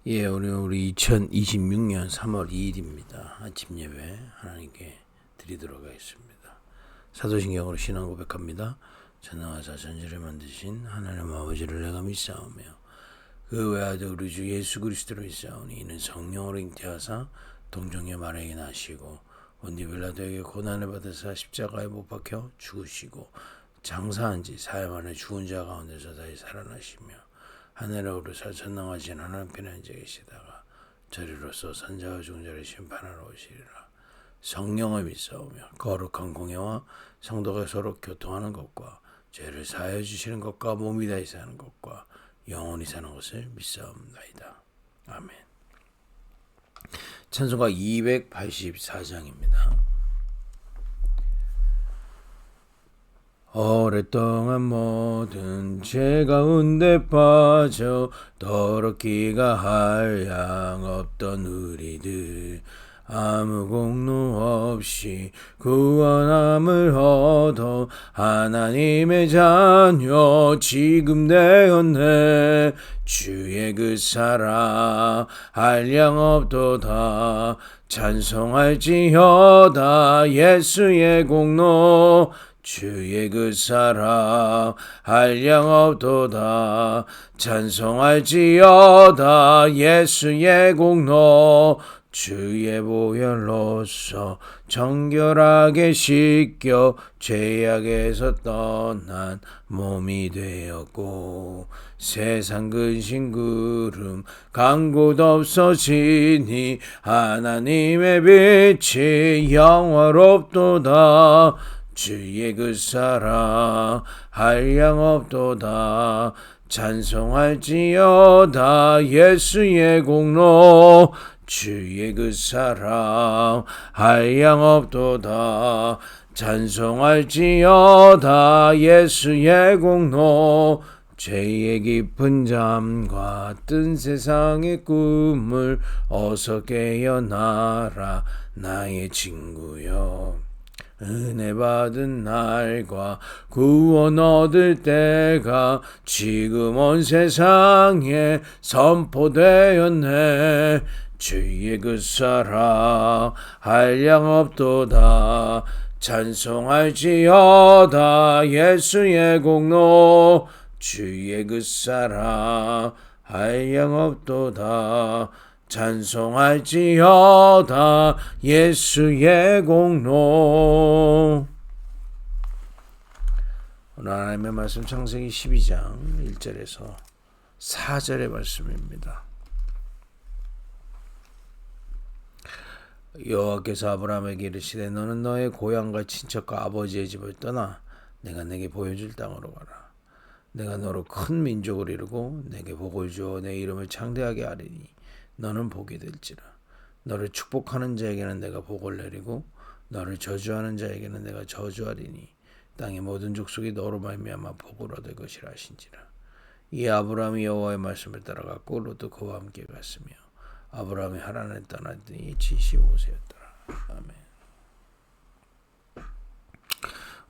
예, 우리 2026년 3월 2일입니다. 아침 예배 하나님께 드리도록 하겠습니다. 사도신경으로 신앙 고백합니다. 전능하사 전지를 만드신 하나님 아버지를 내가 믿사오며 그 외아들 우리 주 예수 그리스도로 믿사오니 이는 성령으로 잉태하사 동정녀 마리아에게 나시고 본디 빌라도에게 고난을 받으사 십자가에 못 박혀 죽으시고 장사한 지 사흘 만에 죽은 자 가운데서 다시 살아나시며 하늘에 오르사 전능하신 하나님 편에 앉아 계시다가 저리로서 산자와 죽은 자를 심판하러 오시리라. 성령을 믿사오며 거룩한 공예와 성도가 서로 교통하는 것과 죄를 사하여 주시는 것과 몸이 다시 사는 것과 영원히 사는 것을 믿사옵나이다. 아멘. 찬송가 284장입니다. 오랫동안 모든 죄 가운데 빠져 더럽기가 한량없던 우리들 아무 공로 없이 구원함을 얻어 하나님의 자녀 지금 되었네. 주의 그 사랑 한량없도다. 찬송할지어다 예수의 공로. 주의 그 사랑 한량없도다. 찬송할지어다 예수의 공로. 주의 보혈로서 정결하게 씻겨 죄악에서 떠난 몸이 되었고 세상 근심 구름 간 곳 없어지니 하나님의 빛이 영화롭도다. 주의 그 사랑 한량없도다. 찬송할지어다 예수의 공로. 주의 그 사랑 한량없도다. 찬송할지어다 예수의 공로. 죄의 깊은 잠과 뜬 세상의 꿈을 어서 깨어나라 나의 친구여. 은혜 받은 날과 구원 얻을 때가 지금 온 세상에 선포되었네. 주의 그 사랑 한량없도다. 찬송할지어다 예수의 공로. 주의 그 사랑 한량없도다. 찬송할지어다 예수의 공로. 오늘 하나님의 말씀 창세기 12장 1절에서 4절의 말씀입니다. 여호와께서 아브라함에게 이르시되 너는 너의 고향과 친척과 아버지의 집을 떠나 내가 내게 보여줄 땅으로 가라. 내가 너로 큰 민족을 이루고 내게 복을 주어 내 이름을 창대하게 하리니 너는 복이 될지라. 너를 축복하는 자에게는 내가 복을 내리고 너를 저주하는 자에게는 내가 저주하리니 땅의 모든 족속이 너로 말미암아 복을 얻을 것이라 하신지라. 이 아브라함이 여호와의 말씀을 따라갔고 롯도 그와 함께 갔으며 아브라함이 하란을 떠났더니 75세였더라. 아멘.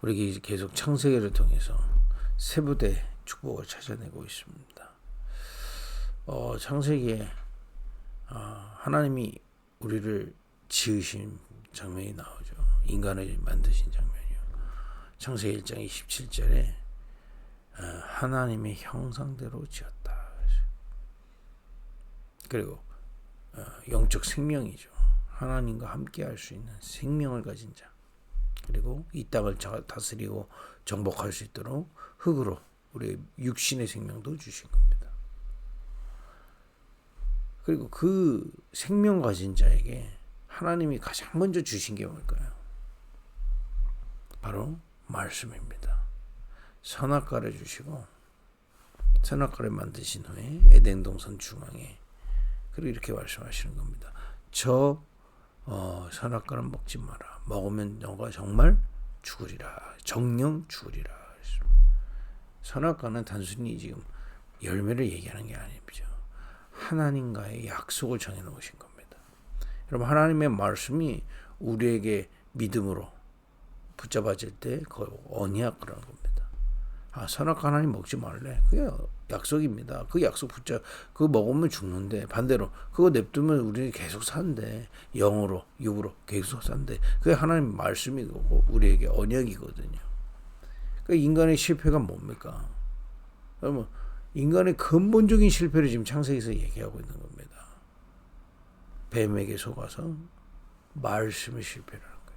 우리 계속 창세기를 통해서 세부대 축복을 찾아내고 있습니다. 창세기에 하나님이 우리를 지으신 장면이 나오죠. 인간을 만드신 장면이요. 창세기 1장 27절에 하나님의 형상대로 지었다. 그리고 영적 생명이죠. 하나님과 함께 할 수 있는 생명을 가진 자. 그리고 이 땅을 다스리고 정복할 수 있도록 흙으로 우리의 육신의 생명도 주신 겁니다. 그리고 그 생명 가진 자에게 하나님이 가장 먼저 주신 게 뭘까요? 바로 말씀입니다. 선악과를 주시고 선악과를 만드신 후에 에덴 동산 중앙에 그리고 이렇게 말씀하시는 겁니다. 저 선악과는 먹지 마라. 먹으면 너가 정말 죽으리라. 정령 죽으리라. 선악과는 단순히 지금 열매를 얘기하는 게 아니죠. 하나님과의 약속을 정해놓으신 겁니다. 여러분 하나님의 말씀이 우리에게 믿음으로 붙잡아질 때 그 언약 그런 겁니다. 선악과 하나님 먹지 말래. 그게 약속입니다. 그 약속 그거 먹으면 죽는데, 반대로 그거 냅두면 우리는 계속 산대. 영으로 육으로 계속 산대. 그게 하나님 말씀이고 우리에게 언약이거든요. 그러니까 인간의 실패가 뭡니까? 그러면 인간의 근본적인 실패를 지금 창세기에서 얘기하고 있는 겁니다. 뱀에게 속아서 말씀을 실패를 하는 거예요.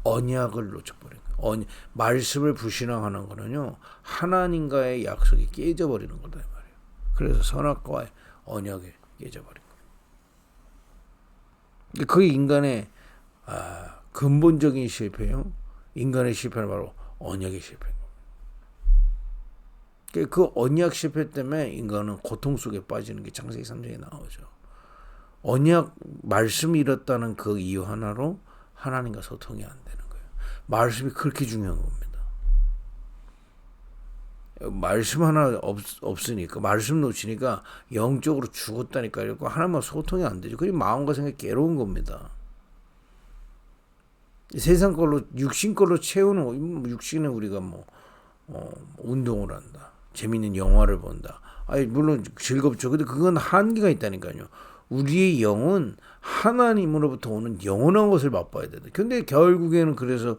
언약을 놓쳐버린 거예요. 말씀을 불신앙하는 거는요, 하나님과의 약속이 깨져버리는 거다 말이에요. 그래서 선악과의 언약이 깨져버린 거예요. 그게 인간의 근본적인 실패요. 인간의 실패는 바로 언약의 실패인 겁니다. 그 언약 실패 때문에 인간은 고통 속에 빠지는 게 창세기 3장에 나오죠. 언약 말씀이 이렇다는 그 이유 하나로 하나님과 소통이 안 되는 거예요. 말씀이 그렇게 중요한 겁니다. 말씀 하나 없으니까, 말씀 놓치니까 영적으로 죽었다니까요. 하나님과 소통이 안 되죠. 그게 마음과 생각이 괴로운 겁니다. 세상 걸로, 육신 걸로 채우는, 육신은 우리가 운동을 한다, 재밌는 영화를 본다, 물론 즐겁죠. 근데 그건 한계가 있다니까요. 우리의 영은 하나님으로부터 오는 영원한 것을 맛봐야 된다. 근데 결국에는 그래서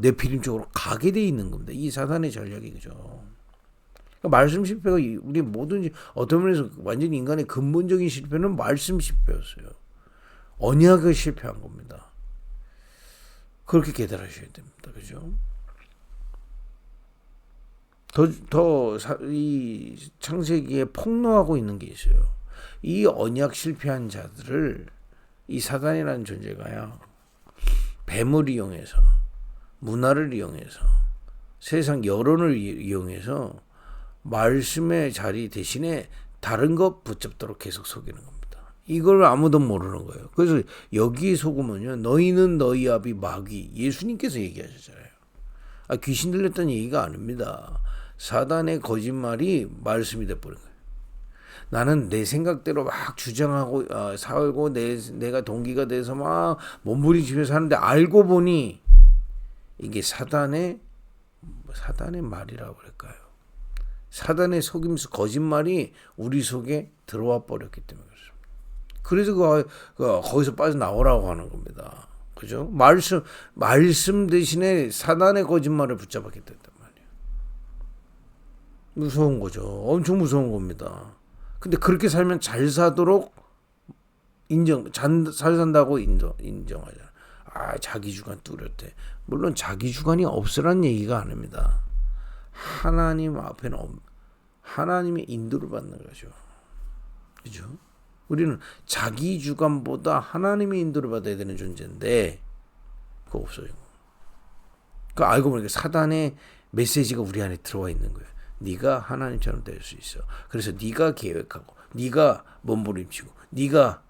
네피림 쪽으로 가게 돼 있는 겁니다. 이 사단의 전략이죠. 그러니까 말씀 실패가 우리 뭐든지 어떤 면에서 완전히 인간의 근본적인 실패는 말씀 실패였어요. 언약을 실패한 겁니다. 그렇게 깨달으셔야 됩니다. 그죠? 이 창세기에 폭로하고 있는 게 있어요. 이 언약 실패한 자들을 이 사단이라는 존재가요, 뱀을 이용해서, 문화를 이용해서, 세상 여론을 이용해서 말씀의 자리 대신에 다른 것 붙잡도록 계속 속이는 겁니다. 이걸 아무도 모르는 거예요. 그래서 여기에 속으면요, 너희는 너희 아비 마귀, 예수님께서 얘기하셨잖아요. 귀신 들렸다는 얘기가 아닙니다. 사단의 거짓말이 말씀이 돼버린 거예요. 나는 내 생각대로 막 주장하고 살고 내가 동기가 돼서 막 몸부림치면서 사는데, 알고 보니 이게 사단의 말이라고 그럴까요? 사단의 속임수, 거짓말이 우리 속에 들어와 버렸기 때문에 그렇습니다. 그래서 거기서 빠져나오라고 하는 겁니다. 그죠? 말씀 대신에 사단의 거짓말을 붙잡았기 때문에 말이에요. 무서운 거죠. 엄청 무서운 겁니다. 근데 그렇게 살면 잘 사도록 잘 산다고 인정하잖아. 자기 주관 뚜렷해. 물론 자기 주관이 없으란 얘기가 아닙니다. 하나님 앞에는 하나님의 인도를 받는 거죠. 그죠? 우리는 자기 주관보다 하나님의 인도를 받아야 되는 존재인데, 그거 없어요. 그 알고 보니까 사단의 메시지가 우리 안에 들어와 있는 거예요. 네가 하나님처럼 될 수 있어. 그래서 네가 계획하고, 네가 몸부림치고, 네가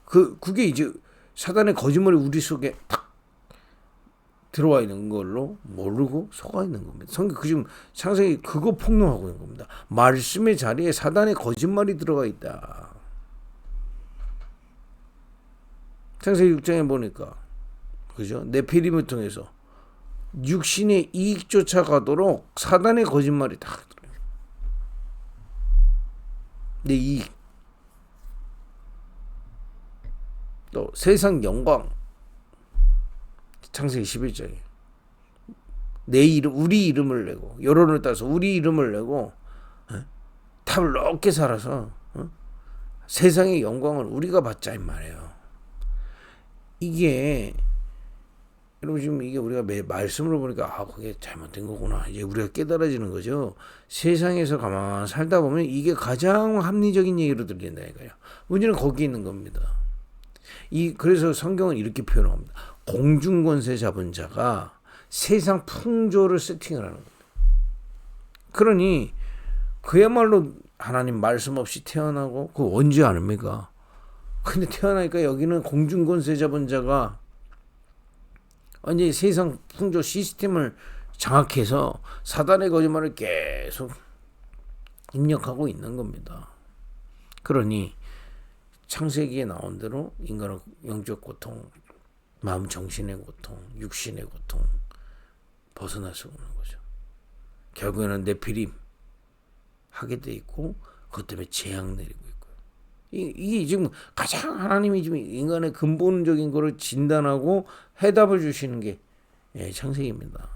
그게 이제 사단의 거짓말이 우리 속에 탁 들어와 있는 걸로 모르고 속아 있는 겁니다. 성경 지금 창세기 그거 폭로하고 있는 겁니다. 말씀의 자리에 사단의 거짓말이 들어가 있다. 창세기 6장에 보니까, 그죠? 네피림을 통해서 육신의 이익 쫓아가도록 사단의 거짓말이 다 들어요. 내 이익, 또 세상 영광, 창세기 11장에 내 이름, 우리 이름을 내고, 여론을 따서 우리 이름을 내고 탑을 높게 살아서 세상의 영광을 우리가 받자 이 말이에요. 이게 여러분 지금 이게 우리가 말씀으로 보니까 그게 잘못된 거구나, 이제 우리가 깨달아지는 거죠. 세상에서 가만 살다 보면 이게 가장 합리적인 얘기로 들린다니까요. 문제는 거기 있는 겁니다. 그래서 성경은 이렇게 표현합니다. 공중권세 잡은 자가 세상 풍조를 세팅을 하는 겁니다. 그러니 그야말로 하나님 말씀 없이 태어나고, 그 언제 아닙니까? 근데 태어나니까 여기는 공중권세 잡은 자가 완전히 세상 풍조 시스템을 장악해서 사단의 거짓말을 계속 입력하고 있는 겁니다. 그러니 창세기에 나온 대로 인간은 영적 고통, 마음 정신의 고통, 육신의 고통 벗어날 수 없는 거죠. 결국에는 네피림, 하게 돼 있고 그것 때문에 재앙 내리고 있고요. 이게 지금 가장 하나님이 지금 인간의 근본적인 거를 진단하고 해답을 주시는 게 창세기입니다.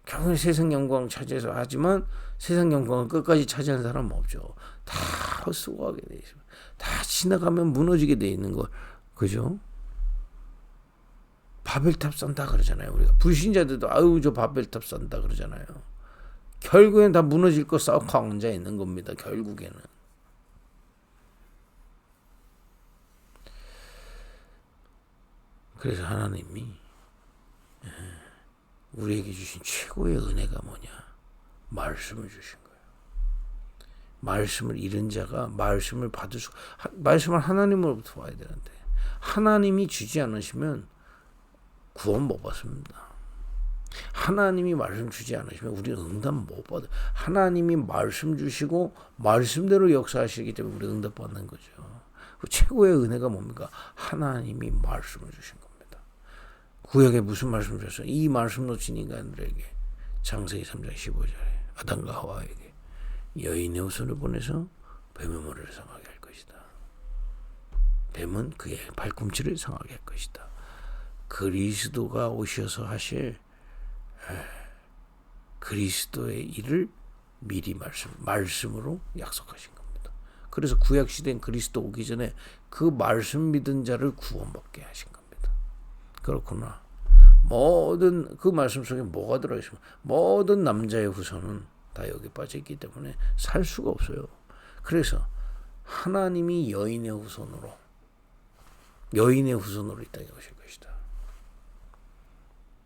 결국은 세상 영광 차지해서 하지만 세상 영광을 끝까지 차지하는 사람은 없죠. 다 헛수고하게 돼 있어요. 다 지나가면 무너지게 돼 있는 걸, 그죠? 바벨탑 산다 그러잖아요. 우리가 불신자들도 아유 저 바벨탑 산다 그러잖아요. 결국엔 다 무너질 거 쌓고 앉아 있는 겁니다. 결국에는. 그래서 하나님이 우리에게 주신 최고의 은혜가 뭐냐? 말씀을 주신 거예요. 말씀을 잃은 자가 말씀을 받을 수, 말씀을 하나님으로부터 와야 되는데 하나님이 주지 않으시면 구원 못 받습니다. 하나님이 말씀 주지 않으시면 우리는 응답 못 받아요. 하나님이 말씀 주시고 말씀대로 역사하시기 때문에 우리 응답 받는 거죠. 그 최고의 은혜가 뭡니까? 하나님이 말씀을 주신 겁니다. 구약에 무슨 말씀 주셨어요? 이 말씀 놓친 인간들에게 창세기 3장 15절에 아담과 하와에게 여인의 후손을 보내서 뱀의 머리를 상하게 할 것이다. 뱀은 그의 발꿈치를 상하게 할 것이다. 그리스도가 오셔서 하실 그리스도의 일을 미리 말씀으로 약속하신 겁니다. 그래서 구약 시대엔 그리스도 오기 전에 그 말씀 믿은 자를 구원받게 하신 겁니다. 그렇구나. 모든 그 말씀 속에 뭐가 들어있으면 모든 남자의 후손은 다 여기 빠져있기 때문에 살 수가 없어요. 그래서 하나님이 여인의 후손으로 이 땅에 오실 것이다.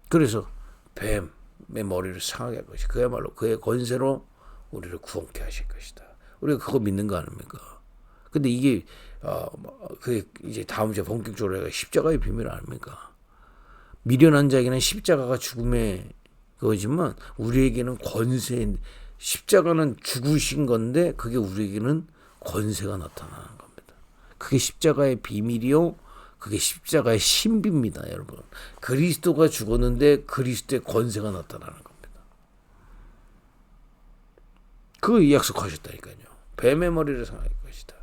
그래서 뱀의 머리를 상하게 할 것이 그야말로 그의 권세로 우리를 구원케 하실 것이다. 우리가 그거 믿는 거 아닙니까? 근데 이게 그게 이제 다음 주에 본격적으로 해가 십자가의 비밀 아닙니까? 미련한 자에게는 십자가가 죽음의 그거지만 우리에게는 권세, 십자가는 죽으신 건데 그게 우리에게는 권세가 나타나는 겁니다. 그게 십자가의 비밀이요. 그게 십자가의 신비입니다, 여러분. 그리스도가 죽었는데 그리스도의 권세가 나타나는 겁니다. 그 약속하셨다니까요. 뱀의 머리를 상하게 할 것이다.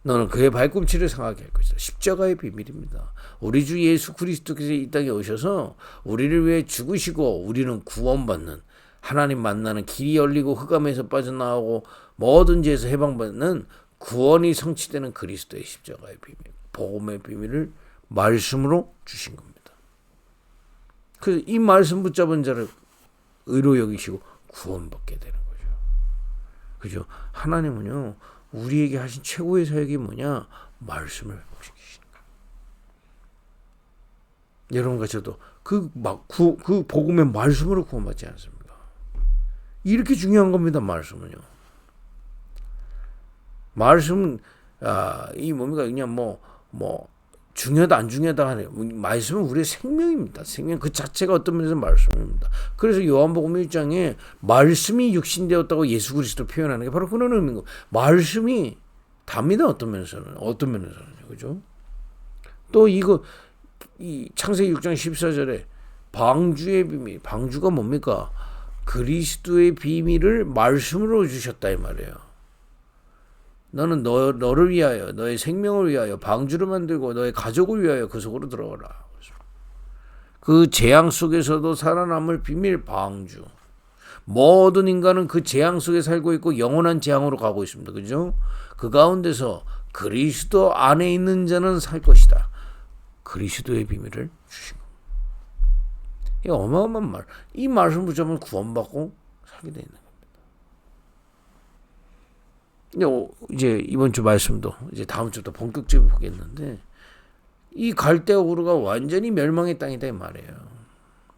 너는 그의 발꿈치를 상하게 할 것이다. 십자가의 비밀입니다. 우리 주 예수 그리스도께서 이 땅에 오셔서 우리를 위해 죽으시고 우리는 구원받는 하나님 만나는 길이 열리고 흑암에서 빠져나오고 모든 죄에서 해방받는 구원이 성취되는 그리스도의 십자가의 비밀, 복음의 비밀을 말씀으로 주신 겁니다. 그래서 이 말씀 붙잡은 자를 의로 여기시고 구원받게 되는 거죠. 그죠? 하나님은요, 우리에게 하신 최고의 사역이 뭐냐? 말씀을 지키시는 거예요. 여러분과 저도 그 복음의 말씀으로 구원받지 않습니까? 이렇게 중요한 겁니다, 말씀은요. 말씀은 이 뭡니까 그냥 뭐 중요하다 안 중요하다 하네요. 말씀은 우리의 생명입니다. 생명 그 자체가 어떤 면에서 말씀입니다. 그래서 요한복음 1장에 말씀이 육신되었다고 예수 그리스도 표현하는 게 바로 그런 의미인 거. 말씀이 답니다. 어떤 면에서는 그죠? 또 이거 이 창세기 6장 14절에 방주의 비밀, 방주가 뭡니까? 그리스도의 비밀을 말씀으로 주셨다 이 말이에요. 너는 너를 위하여 너의 생명을 위하여 방주를 만들고 너의 가족을 위하여 그 속으로 들어가라. 그 재앙 속에서도 살아남을 비밀 방주. 모든 인간은 그 재앙 속에 살고 있고 영원한 재앙으로 가고 있습니다. 그죠? 그 가운데서 그리스도 안에 있는 자는 살 것이다. 그리스도의 비밀을 주신 겁니다. 이 어마어마한 말. 이 말씀 붙잡으면 구원받고 살게 되는 겁니다. 이제 이번 주 말씀도 이제 다음 주도 본격적으로 보겠는데 이 갈대아 우르가 완전히 멸망의 땅이다 이 말이에요.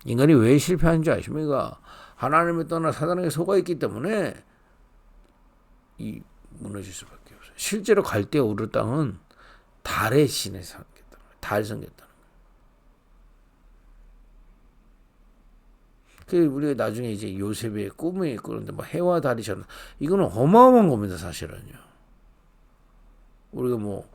인간이 왜 실패하는 줄 아십니까? 하나님을 떠나 사단에게 속아 있기 때문에 이 무너질 수밖에 없어요. 실제로 갈대아 우르 땅은 달의 신에 섬겼다는 거예요. 달 섬겼다는 거예요. 그 우리가 나중에 이제 요셉의 꿈이 있고 그런데 뭐 해와 달이 전 이거는 어마어마한 겁니다 사실은요. 우리가 뭐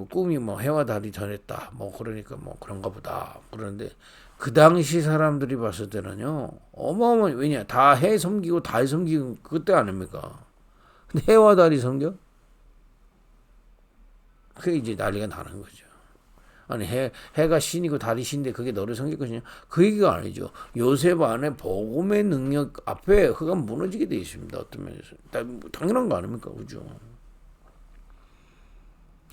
꿈이 뭐 해와 달이 전했다 뭐 그러니까 뭐 그런가 보다 그러는데 그 당시 사람들이 봤을 때는요, 어마어마, 왜냐, 다 해 섬기고 달 섬기고 그때 아닙니까? 근데 해와 달이 섬겨? 그게 이제 난리가 나는 거죠. 아니, 해가 신이고 달이 신인데 그게 너를 섬길 것이냐? 그 얘기가 아니죠. 요셉 안에 복음의 능력 앞에 그가 무너지게 되어 있습니다. 어떤 면에서. 당연한 거 아닙니까? 그죠?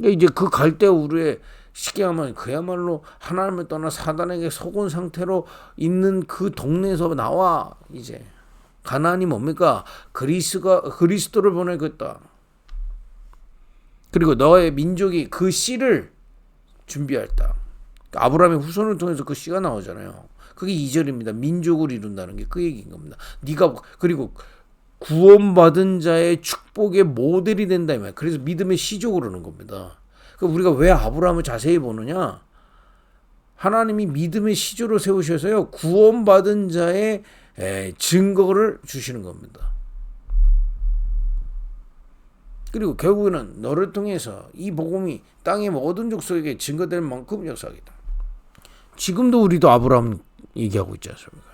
이제 그 갈대 우르에 쉽게 하면 그야말로 하나님을 떠나 사단에게 속은 상태로 있는 그 동네에서 나와. 이제 가나안이 뭡니까? 그리스도를 보내겠다. 그리고 너의 민족이 그 씨를 준비할 땅. 아브라함의 후손을 통해서 그 씨가 나오잖아요. 그게 2절입니다. 민족을 이룬다는 게 그 얘기인 겁니다. 네가 그리고 구원받은 자의 축복의 모델이 된다. 그래서 믿음의 시조 그러는 겁니다. 우리가 왜 아브라함을 자세히 보느냐? 하나님이 믿음의 시조로 세우셔서요. 구원받은 자의 증거를 주시는 겁니다. 그리고 결국에는 너를 통해서 이 복음이 땅의 모든 족속에게 증거될 만큼 역사하겠다. 지금도 우리도 아브라함 얘기하고 있지 않습니까?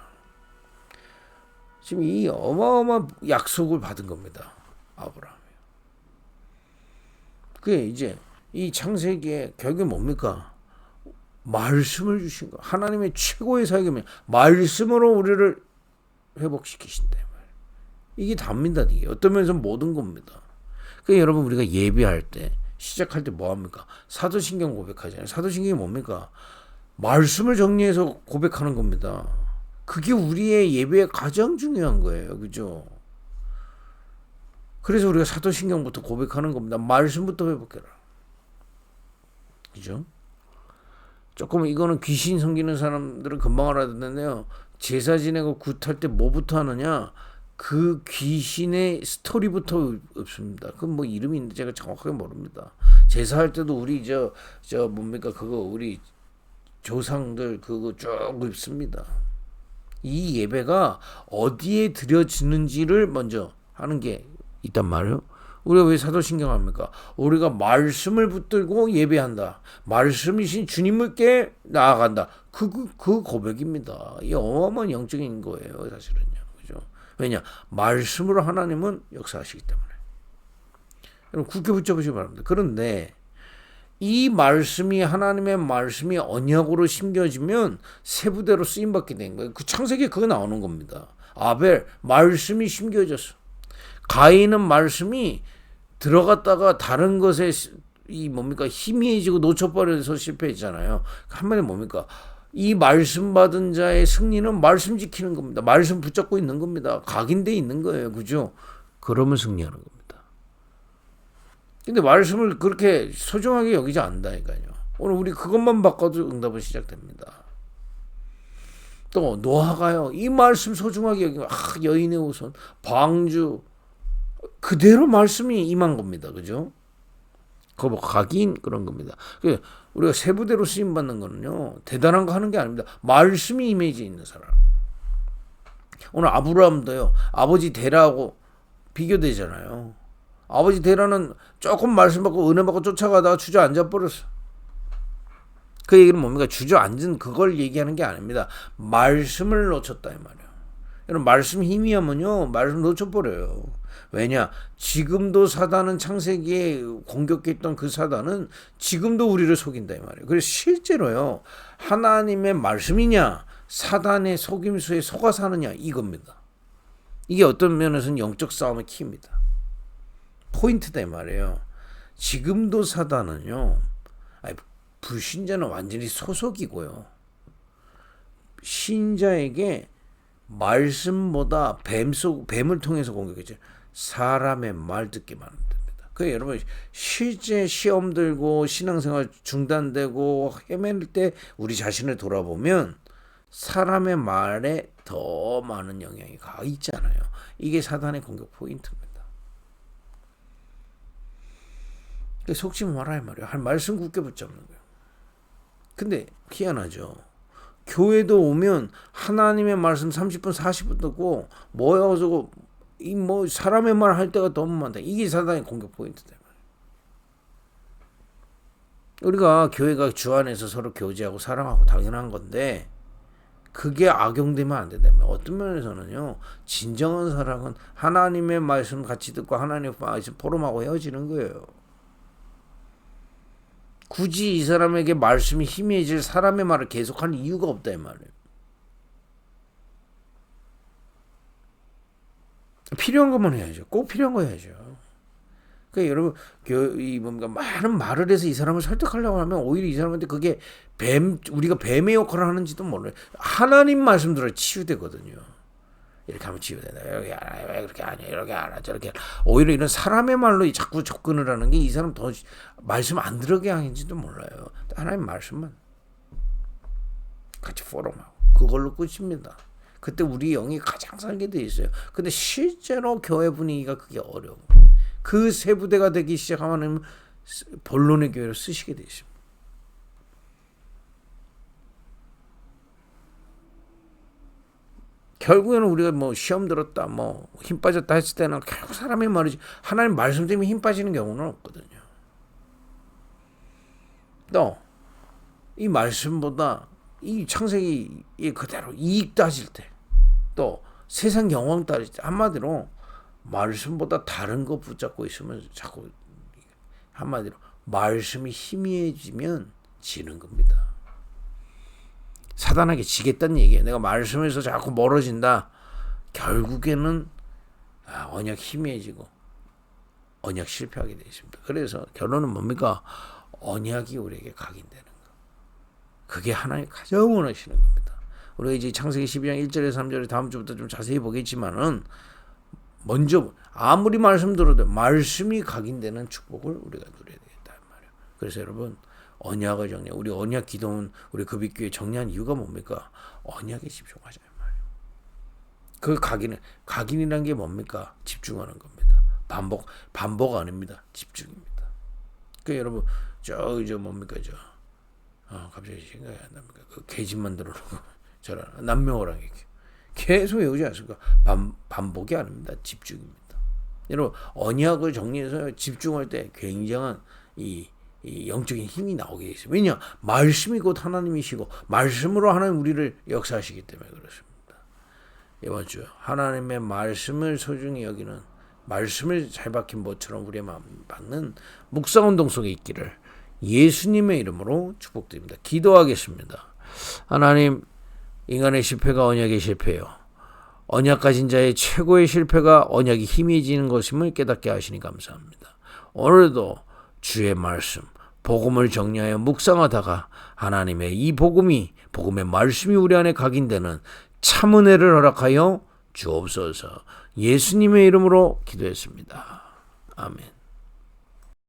지금 이 어마어마한 약속을 받은 겁니다. 아브라함이. 그게 이제 이 창세기에 결국에 뭡니까? 말씀을 주신 거. 하나님의 최고의 사역이면 말씀으로 우리를 회복시키신다. 이게 답니다. 이게 어떤 면에서 모든 겁니다. 그러니까 여러분 우리가 예배할 때 시작할 때 뭐 합니까? 사도신경 고백하잖아요. 사도신경이 뭡니까? 말씀을 정리해서 고백하는 겁니다. 그게 우리의 예배에 가장 중요한 거예요. 그죠? 그래서 우리가 사도신경부터 고백하는 겁니다. 말씀부터 회복해라. 그죠? 조금 이거는 귀신 섬기는 사람들은 금방 알아듣는데요. 제사 지내고 굿할 때 뭐부터 하느냐? 그 귀신의 스토리부터 없습니다. 그 뭐 이름이 있는데 제가 정확하게 모릅니다. 제사할 때도 우리 저 뭡니까 그거 우리 조상들 그거 쭉 읊습니다. 이 예배가 어디에 드려지는지를 먼저 하는 게 있단 말이에요. 우리가 왜 사도신경 합니까? 우리가 말씀을 붙들고 예배한다. 말씀이신 주님께 나아간다. 그 고백입니다. 이 어마어마한 영적인 거예요, 사실은요. 그죠? 왜냐? 말씀으로 하나님은 역사하시기 때문에. 여러분 굳게 붙잡으시기 바랍니다. 그런데 이 말씀이 하나님의 말씀이 언약으로 심겨지면 세부대로 쓰임받게 된 거예요. 그 창세기에 그거 나오는 겁니다. 아벨 말씀이 심겨졌어. 가인은 말씀이 들어갔다가 다른 것에 이 뭡니까 희미해지고 놓쳐버려서 실패했잖아요. 한마디로 뭡니까? 이 말씀 받은 자의 승리는 말씀 지키는 겁니다. 말씀 붙잡고 있는 겁니다. 각인돼 있는 거예요. 그죠? 그러면 승리하는 겁니다. 근데 말씀을 그렇게 소중하게 여기지 않는다니까요. 오늘 우리 그것만 바꿔도 응답은 시작됩니다. 또 노아가요. 이 말씀 소중하게 여기면 여인의 우선 방주 그대로 말씀이 임한 겁니다. 그죠? 그거 뭐 각인 그런 겁니다. 우리가 세부대로 쓰임 받는 거는요. 대단한 거 하는 게 아닙니다. 말씀이 임해져 있는 사람. 오늘 아브라함도요. 아버지 데라하고 비교되잖아요. 아버지 데라는 조금 말씀 받고 은혜 받고 쫓아가다가 주저앉아 버렸어. 그 얘기는 뭡니까? 주저앉은 그걸 얘기하는 게 아닙니다. 말씀을 놓쳤다 이 말이에요. 여러분 말씀 희미하면요. 말씀 놓쳐버려요. 왜냐? 지금도 사단은 창세기에 공격했던 그 사단은 지금도 우리를 속인다 이 말이에요. 그래서 실제로요. 하나님의 말씀이냐 사단의 속임수에 속아 사느냐 이겁니다. 이게 어떤 면에서는 영적 싸움의 키입니다. 포인트다 이 말이에요. 지금도 사단은요. 불신자는 완전히 소속이고요. 신자에게 말씀보다 뱀을 통해서 공격했죠. 사람의 말 듣기만 하면 됩니다. 그래서 여러분 실제 시험 들고 신앙생활 중단되고 헤맬 때 우리 자신을 돌아보면 사람의 말에 더 많은 영향이 가 있잖아요. 이게 사단의 공격 포인트입니다. 속지 마라 이 말이에요. 할 말씀 굳게 붙잡는 거예요. 근데 희한하죠. 교회도 오면 하나님의 말씀 30분 40분 듣고 뭐야 저거 뭐 사람의 말 할 때가 너무 많다. 이게 사단의 공격 포인트다. 우리가 교회가 주 안에서 서로 교제하고 사랑하고 당연한 건데 그게 악용되면 안 된다면 어떤 면에서는요. 진정한 사랑은 하나님의 말씀 같이 듣고 하나님의 말씀 포럼하고 헤어지는 거예요. 굳이 이 사람에게 말씀이 희미해질 사람의 말을 계속할 이유가 없다 이 말이에요. 필요한 것만 해야죠. 꼭 필요한 거 해야죠. 그러니까 여러분 이 뭔가 많은 말을 해서 이 사람을 설득하려고 하면 오히려 이 사람한테 그게 우리가 뱀의 역할을 하는지도 몰라요. 하나님 말씀대로 치유되거든요. 이렇게 하면 치유된다. 여기 알아, 왜 그렇게 하냐, 이렇게 알아, 저렇게. 오히려 이런 사람의 말로 자꾸 접근을 하는 게 이 사람 더 말씀 안 들어게 하는지도 몰라요. 하나님 말씀만 같이 포럼하고 그걸로 끝입니다. 그때 우리 영이 가장 살게 돼 있어요. 근데 실제로 교회 분위기가 그게 어려워. 그 세 부대가 되기 시작하면 본론의 교회를 쓰시게 돼 있습니다. 결국에는 우리가 뭐 시험 들었다, 뭐 힘 빠졌다 했을 때는 결국 사람의 말이지 하나님 말씀 때문에 힘 빠지는 경우는 없거든요. 또 이 말씀보다 이 창세기 그대로 이익 따질 때, 또 세상 영광 따질 때 한마디로 말씀보다 다른 거 붙잡고 있으면 자꾸 한마디로 말씀이 희미해지면 지는 겁니다. 사단에게 지겠다는 얘기예요. 내가 말씀에서 자꾸 멀어진다. 결국에는 언약 희미해지고 언약 실패하게 되어 있습니다. 그래서 결론은 뭡니까? 언약이 우리에게 각인되는 거. 그게 하나님 가장 원하시는 겁니다. 우리가 이제 창세기 12장 1절에서 3절에 다음 주부터 좀 자세히 보겠지만은 먼저 아무리 말씀 들어도 말씀이 각인되는 축복을 우리가 누려야 되겠다 말이에요. 그래서 여러분 언약을 정리. 우리 언약 기도는 우리 급입교회 정리한 이유가 뭡니까? 언약에 집중하자 말이에요. 그 각인이란 게 뭡니까? 집중하는 겁니다. 반복 아닙니다. 집중입니다. 그 여러분 저 뭡니까 갑자기 생각이 안 납니까? 그 계집 만들어놓고 저런 남묘호랑이 계속 외우지 않습니까? 반복이 아닙니다. 집중입니다. 여러분 언약을 정리해서 집중할 때 굉장한 이 영적인 힘이 나오게 되어 있어요. 왜냐? 말씀이 곧 하나님이시고 말씀으로 하나님 우리를 역사하시기 때문에 그렇습니다. 이번 주 하나님의 말씀을 소중히 여기는 말씀을 잘 박힌 모처럼 우리의 마음 받는 묵상운동 속에 있기를 예수님의 이름으로 축복드립니다. 기도하겠습니다. 하나님, 인간의 실패가 언약의 실패요. 언약 가진 자의 최고의 실패가 언약이 희미해지는 것임을 깨닫게 하시니 감사합니다. 오늘도 주의 말씀, 복음을 정리하여 묵상하다가 하나님의 이 복음의 말씀이 우리 안에 각인되는 참 은혜를 허락하여 주옵소서. 예수님의 이름으로 기도했습니다. 아멘.